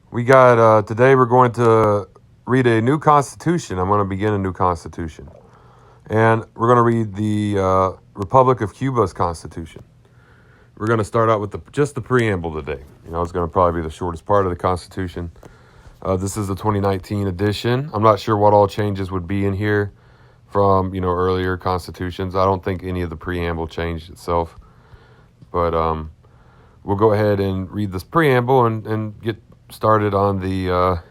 We got today. We're going to read a new constitution. I'm going to begin a new constitution, and we're going to read the Republic of Cuba's constitution. We're going to start out with just the preamble today. It's going to probably be the shortest part of the Constitution. This is the 2019 edition. I'm not sure what all changes would be in here from earlier constitutions. I don't think any of the preamble changed itself, but we'll go ahead and read this preamble and get started on the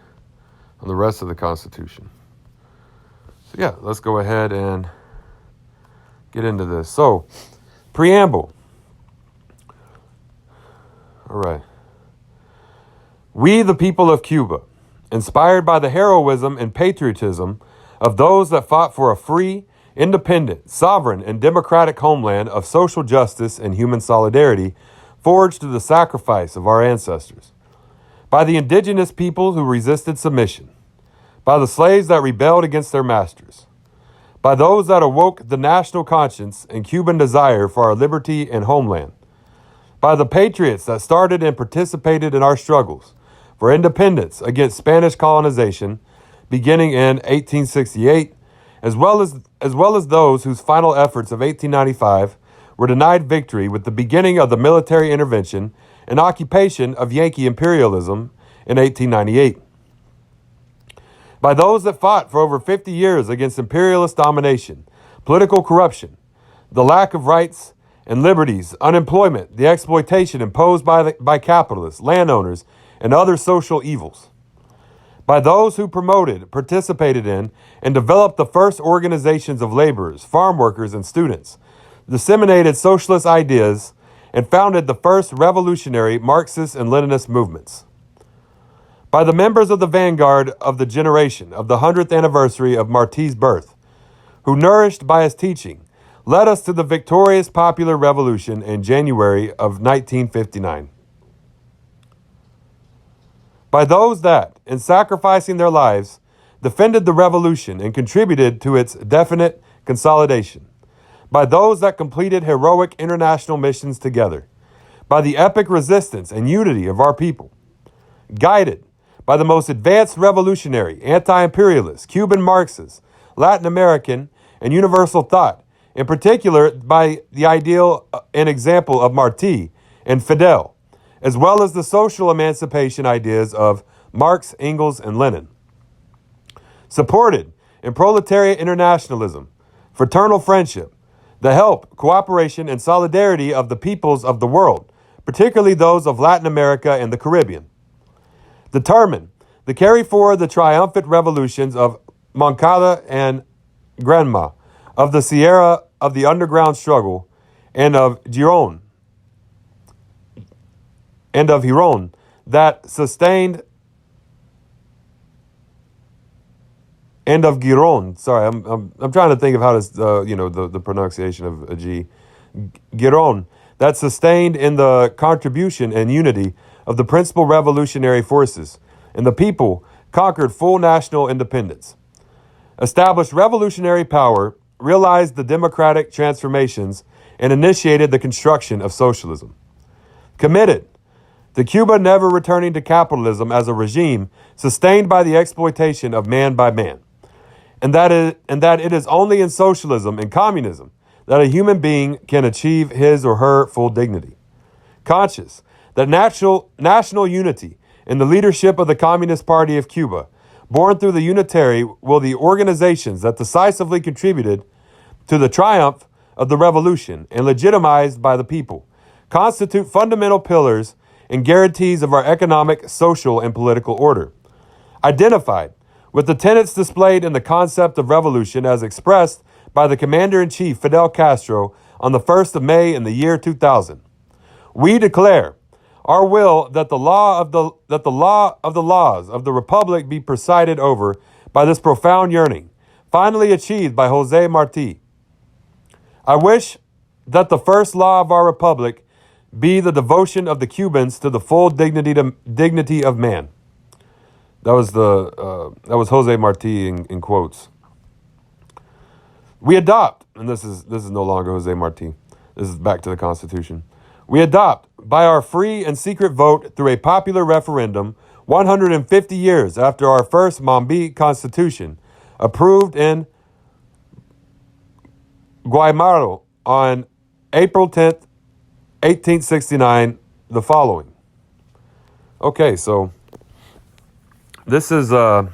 rest of the Constitution. So yeah, let's go ahead and get into this. So, preamble. All right. We, the people of Cuba, inspired by the heroism and patriotism of those that fought for a free, independent, sovereign, and democratic homeland of social justice and human solidarity, forged through the sacrifice of our ancestors. By the indigenous people who resisted submission. By the slaves that rebelled against their masters. By those that awoke the national conscience and Cuban desire for our liberty and homeland. By the patriots that started and participated in our struggles for independence against Spanish colonization beginning in 1868, as well as those whose final efforts of 1895 were denied victory with the beginning of the military intervention and occupation of Yankee imperialism in 1898. By those that fought for over 50 years against imperialist domination, political corruption, the lack of rights and liberties, unemployment, the exploitation imposed by capitalists, landowners, and other social evils. By those who promoted, participated in, and developed the first organizations of laborers, farm workers, and students, disseminated socialist ideas, and founded the first revolutionary Marxist and Leninist movements. By the members of the vanguard of the generation of the 100th anniversary of Martí's birth, who, nourished by his teaching, led us to the victorious popular revolution in January of 1959. By those that, in sacrificing their lives, defended the revolution and contributed to its definite consolidation. By those that completed heroic international missions together. By the epic resistance and unity of our people. Guided by the most advanced revolutionary, anti-imperialist, Cuban Marxists, Latin American, and universal thought, in particular by the ideal and example of Martí and Fidel, as well as the social emancipation ideas of Marx, Engels, and Lenin. Supported in proletariat internationalism, fraternal friendship, the help, cooperation, and solidarity of the peoples of the world, particularly those of Latin America and the Caribbean. Determined to carry forward the triumphant revolutions of Moncada and Granma, of the Sierra of the underground struggle, and of Giron, that sustained, and of Giron. Sorry, I'm trying to think of how to the pronunciation of a G. Giron, that sustained in the contribution and unity of the principal revolutionary forces, and the people conquered full national independence, established revolutionary power, realized the democratic transformations, and initiated the construction of socialism. Committed to Cuba never returning to capitalism as a regime sustained by the exploitation of man by man, and that it is only in socialism and communism that a human being can achieve his or her full dignity. Conscious that national unity in the leadership of the Communist Party of Cuba, born through the unitary will the organizations that decisively contributed to the triumph of the revolution and legitimized by the people, constitute fundamental pillars and guarantees of our economic, social, and political order. Identified with the tenets displayed in the concept of revolution as expressed by the Commander-in-Chief Fidel Castro on the 1st of May in the year 2000. We declare our will that the law of the laws of the Republic be presided over by this profound yearning, finally achieved by José Martí. I wish that the first law of our Republic be the devotion of the Cubans to the full dignity of man. That was José Martí in quotes. We adopt, and this is no longer José Martí. This is back to the Constitution. We adopt, by our free and secret vote through a popular referendum, 150 years after our first Mambi Constitution, approved in Guaymaro on April 10th, 1869, the following. Okay, so that's just the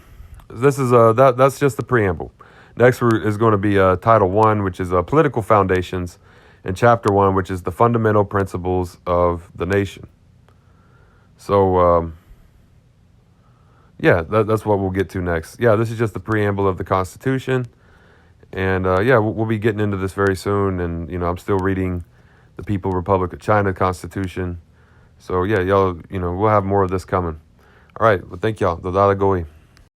preamble. Next is going to be Title 1, which is Political Foundations, and Chapter 1, which is the Fundamental Principles of the Nation. So, that's what we'll get to next. Yeah, this is just the preamble of the Constitution. And, we'll be getting into this very soon. And, I'm still reading the People's Republic of China Constitution. So, y'all, we'll have more of this coming. All right, well, thank y'all. Dodala Goi.